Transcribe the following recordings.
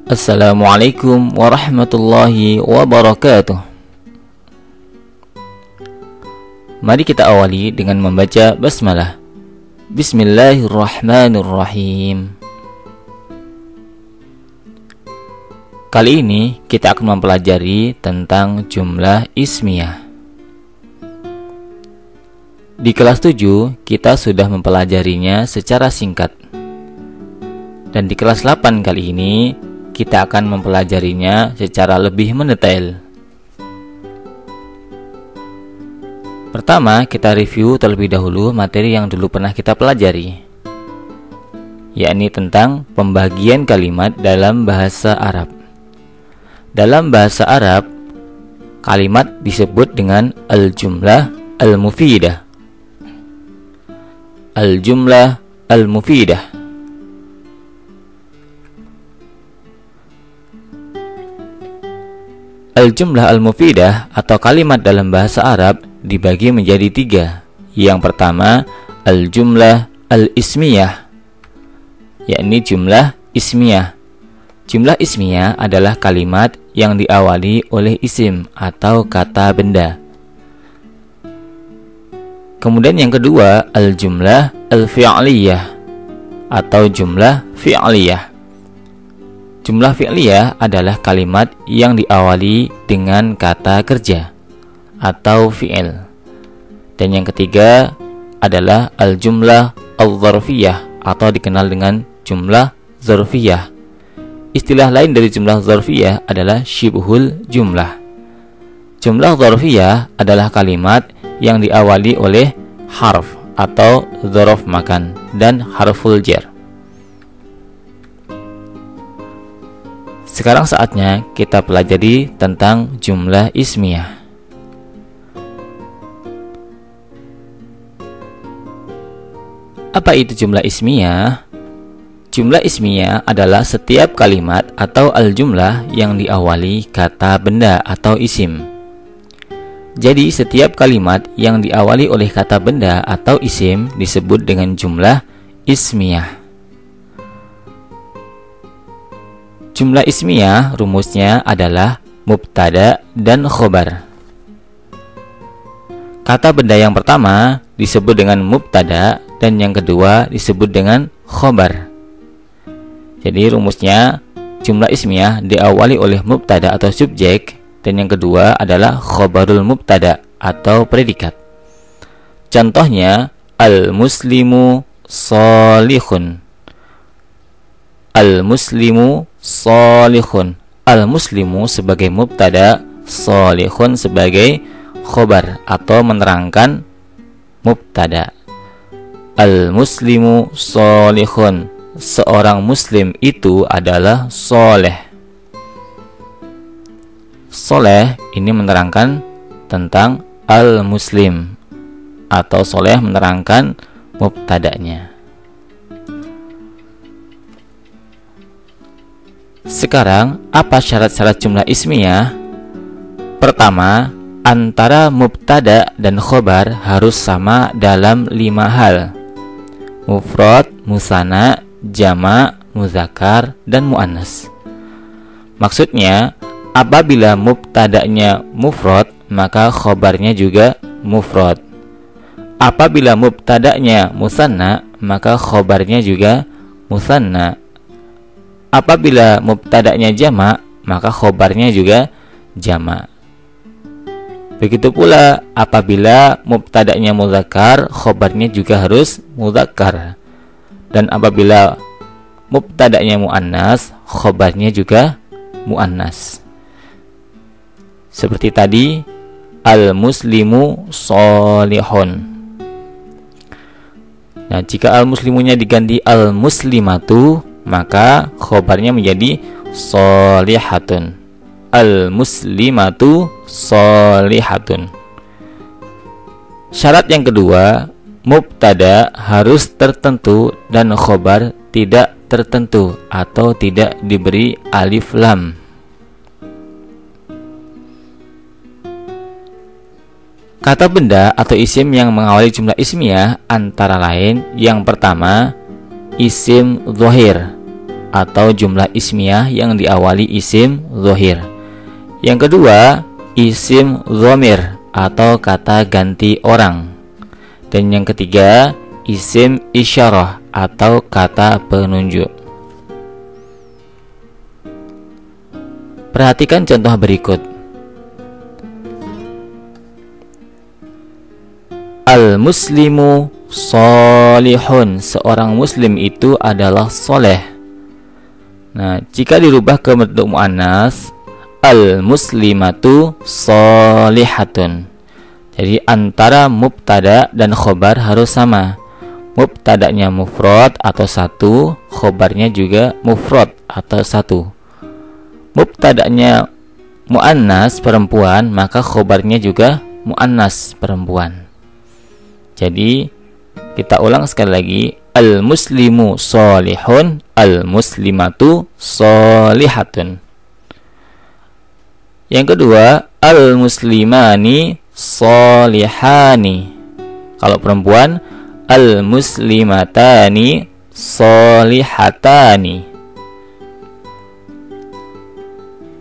Assalamualaikum warahmatullahi wabarakatuh. Mari kita awali dengan membaca basmalah. Bismillahirrahmanirrahim. Kali ini kita akan mempelajari tentang jumlah ismiyah. Di kelas 7 kita sudah mempelajarinya secara singkat. Dan di kelas 8 kali ini kita akan mempelajarinya secara lebih mendetail. Pertama, kita review terlebih dahulu materi yang dulu pernah kita pelajari, yakni tentang pembagian kalimat dalam bahasa Arab. Dalam bahasa Arab, kalimat disebut dengan al-jumlah al-mufidah. Al-jumlah al-mufidah. Al-jumlah al-mufidah atau kalimat dalam bahasa Arab dibagi menjadi 3. Yang pertama, al-jumlah al-ismiyah, yakni jumlah ismiyah. Jumlah ismiyah adalah kalimat yang diawali oleh isim atau kata benda. Kemudian yang kedua, al-jumlah al-fi'liyah atau jumlah fi'liyah. Jumlah fi'liyah adalah kalimat yang diawali dengan kata kerja atau fi'il. Dan yang ketiga adalah al-jumlah al-zarfiyah atau dikenal dengan jumlah zarfiyah. Istilah lain dari jumlah zarfiyah adalah syibhul jumlah. Jumlah zarfiyah adalah kalimat yang diawali oleh harf atau dzaraf makan dan harful jar. Sekarang saatnya kita pelajari tentang jumlah ismiyah. Apa itu jumlah ismiyah? Jumlah ismiyah adalah setiap kalimat atau al-jumlah yang diawali kata benda atau isim. Jadi setiap kalimat yang diawali oleh kata benda atau isim disebut dengan jumlah ismiyah. Jumlah ismiyah rumusnya adalah mubtada dan khobar. Kata benda yang pertama disebut dengan mubtada dan yang kedua disebut dengan khobar. Jadi rumusnya jumlah ismiyah diawali oleh mubtada atau subjek dan yang kedua adalah khobarul mubtada atau predikat. Contohnya al-muslimu sholihun. Al-muslimu sholihun. Al-muslimu sebagai mubtada, sholihun sebagai khobar atau menerangkan mubtada. Al-muslimu sholihun. Seorang muslim itu adalah soleh. Soleh ini menerangkan tentang al-muslim atau soleh menerangkan mubtadanya. Sekarang, apa syarat-syarat jumlah ismiyah? Pertama, antara mubtada dan khobar harus sama dalam 5 hal: mufrad, musanna, jama', muzakkar, dan muannas. Maksudnya, apabila mubtadanya mufrad, maka khobarnya juga mufrad. Apabila mubtadanya musanna, maka khobarnya juga musanna. Apabila mubtadanya jama', maka khobarnya juga jama'. Begitu pula apabila mubtadanya muzakkar, khobarnya juga harus muzakkar. Dan apabila mubtadanya muannas, khobarnya juga muannas. Seperti tadi, al-muslimu sholihun. Nah, jika al-muslimunya diganti al-muslimatu, maka khobarnya menjadi sholihatun. Al-muslimatu sholihatun. Syarat yang kedua, mubtada harus tertentu dan khobar tidak tertentu atau tidak diberi alif lam. Kata benda atau isim yang mengawali jumlah ismiyah antara lain yang pertama, isim dhohir atau jumlah ismiyah yang diawali isim dhohir. Yang kedua, isim dhamir atau kata ganti orang. Dan yang ketiga, isim isyarah atau kata penunjuk. Perhatikan contoh berikut. Al-muslimu sholihun, seorang muslim itu adalah soleh. Nah, jika dirubah ke bentuk muannas, al-muslimatu sholihatun. Jadi antara mubtada dan khobar harus sama. Mubtadanya mufrad atau satu, khobarnya juga mufrad atau satu. Mubtadanya muannas perempuan, maka khobarnya juga muannas perempuan. Jadi kita ulang sekali lagi, al-muslimu sholihun, al-muslimatu sholihatun. Yang kedua, al-muslimani sholihani. Kalau perempuan, al-muslimatani sholihatani.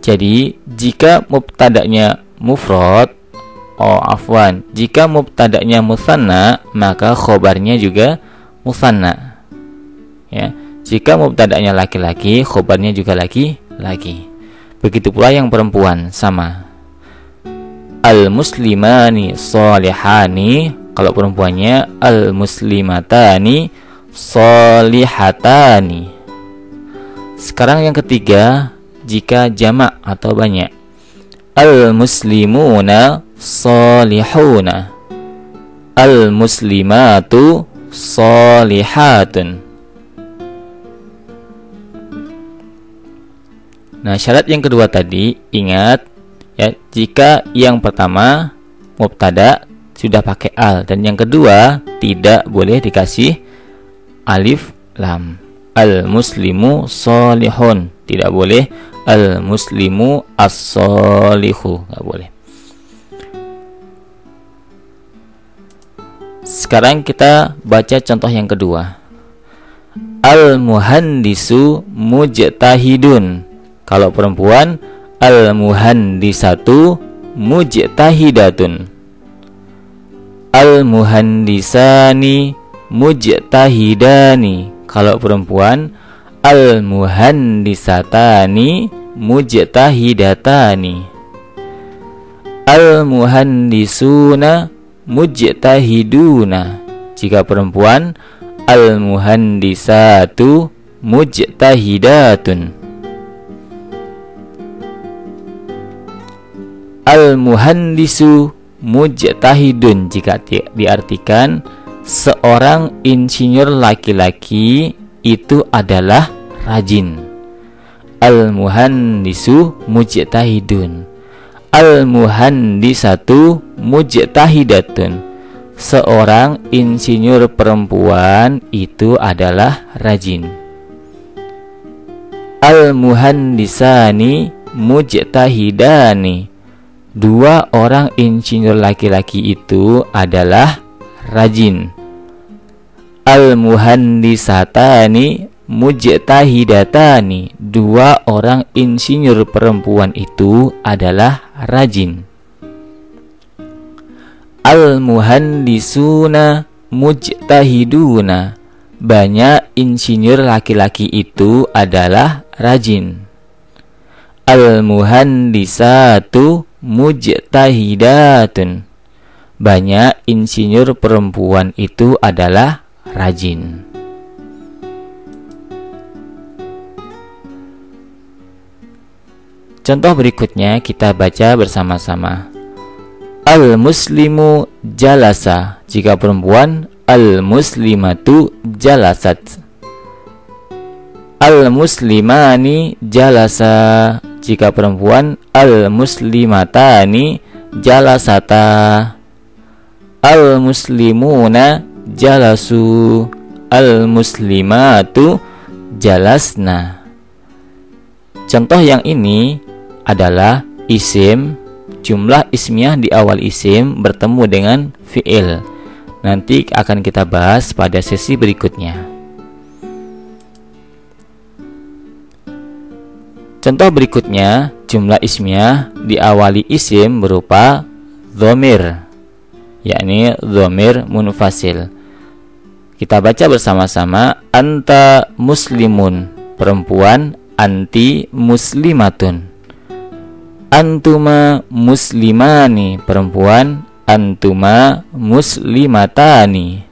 Jadi jika mubtada'nya mufrad, jika mubtada'nya musanna, maka khobarnya juga musanna. Ya, jika mubtada'nya laki-laki, khobarnya juga laki-laki. Begitu pula yang perempuan, sama. Al-muslimani sholihani, kalau perempuannya al-muslimatani sholihatani. Sekarang yang ketiga, jika jamak atau banyak, al-muslimuna sholihuna, al-muslimatu sholihatun. Nah, syarat yang kedua tadi, ingat ya, jika yang pertama mubtada sudah pakai al, dan yang kedua tidak boleh dikasih alif lam. Al-muslimu sholihun, tidak boleh al-muslimu as-sholihu, nggak boleh. Sekarang kita baca contoh yang kedua. Al-muhandisu mujtahidun. Kalau perempuan, al-muhandisatu mujtahidatun. Al-muhandisani mujtahidani. Kalau perempuan, al-muhandisatani mujtahidatani. Al-muhandisuna mujtahiduna. Jika perempuan, al-muhandisatu mujtahidatun. Al-muhandisu mujtahidun jika diartikan seorang insinyur laki-laki itu adalah rajin. Al-muhandisu mujtahidun. Al-muhandisatu mujtahidatun. Seorang insinyur perempuan itu adalah rajin. Al-muhandisani mujtahidani. Dua orang insinyur laki-laki itu adalah rajin. Al-muhandisatani mujtahidatani. Dua orang insinyur perempuan itu adalah rajin. Al-muhandisuna mujtahiduna. Banyak insinyur laki-laki itu adalah rajin. Al-muhandisatu mujtahidatun. Banyak insinyur perempuan itu adalah rajin. Contoh berikutnya kita baca bersama-sama. Al-muslimu jalasa. Jika perempuan, al-muslimatu jalasat. Al-muslimani jalasa. Jika perempuan, al-muslimatani jalasata. Al-muslimuna jalasu. Al-muslimatu jalasna. Contoh yang ini adalah isim, jumlah ismiyah di awal isim bertemu dengan fi'il. Nanti akan kita bahas pada sesi berikutnya. Contoh berikutnya, jumlah ismiyah diawali isim berupa dhamir, yakni dhamir munfasil. Kita baca bersama-sama. Anta muslimun, perempuan. Anti muslimatun. Antuma muslimani, perempuan. Antuma muslimatani.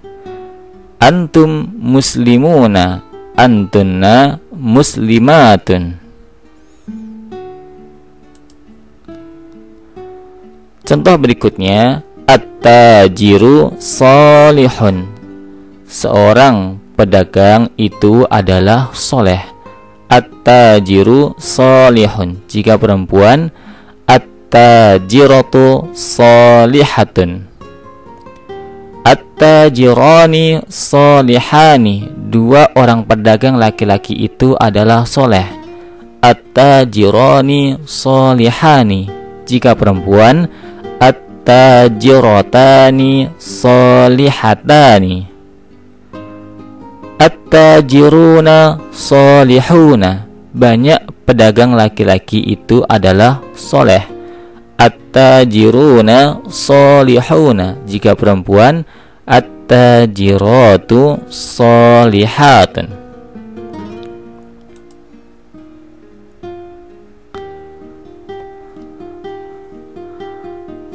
Antum muslimuna. Antunna muslimatun. Contoh berikutnya, at-tajiru salihun, seorang pedagang itu adalah soleh. At-tajiru salihun, jika perempuan. At-tajiratu salihatun. At-tajirani salihani, dua orang pedagang laki-laki itu adalah soleh. At-tajirani salihani, jika perempuan. At-tajiratani salihatani. At-tajiruna salihuna, banyak pedagang laki-laki itu adalah soleh. At-tajiruna salihuna, jika perempuan. At-tajiratu salihatun.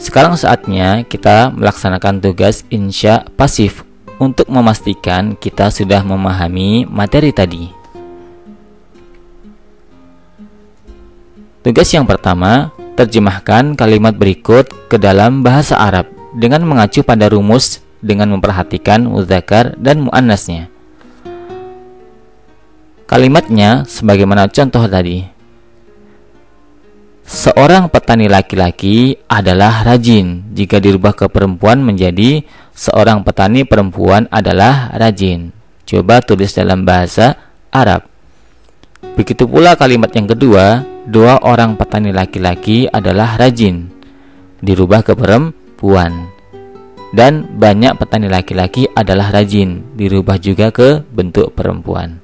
Sekarang saatnya kita melaksanakan tugas insya pasif untuk memastikan kita sudah memahami materi tadi. Tugas yang pertama, terjemahkan kalimat berikut ke dalam bahasa Arab dengan mengacu pada rumus dengan memperhatikan mudzakar dan muannasnya. Kalimatnya sebagaimana contoh tadi. Seorang petani laki-laki adalah rajin. Jika dirubah ke perempuan menjadi seorang petani perempuan adalah rajin. Coba tulis dalam bahasa Arab. Begitu pula kalimat yang kedua, dua orang petani laki-laki adalah rajin. Dirubah ke perempuan. Dan banyak petani laki-laki adalah rajin. Dirubah juga ke bentuk perempuan.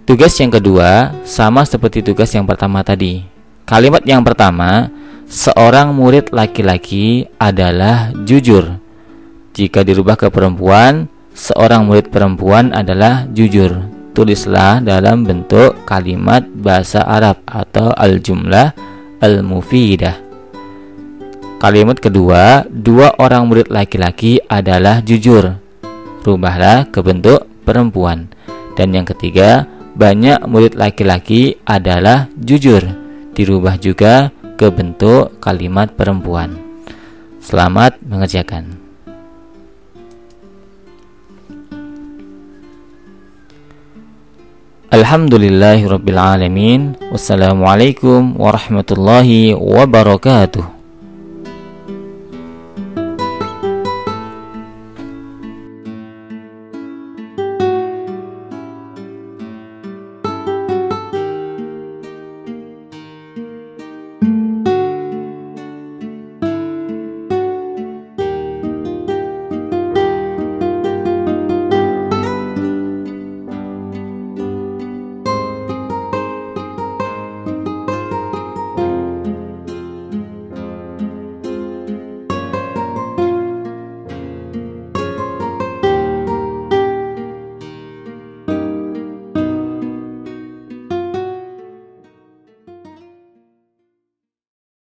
Tugas yang kedua sama seperti tugas yang pertama tadi. Kalimat yang pertama, seorang murid laki-laki adalah jujur. Jika dirubah ke perempuan, seorang murid perempuan adalah jujur. Tulislah dalam bentuk kalimat bahasa Arab atau al-jumlah al-mufidah. Kalimat kedua, dua orang murid laki-laki adalah jujur. Rubahlah ke bentuk perempuan. Dan yang ketiga, banyak murid laki-laki adalah jujur. Dirubah juga ke bentuk kalimat perempuan. Selamat mengerjakan. Alhamdulillahirabbil alamin. Wassalamualaikum warahmatullahi wabarakatuh.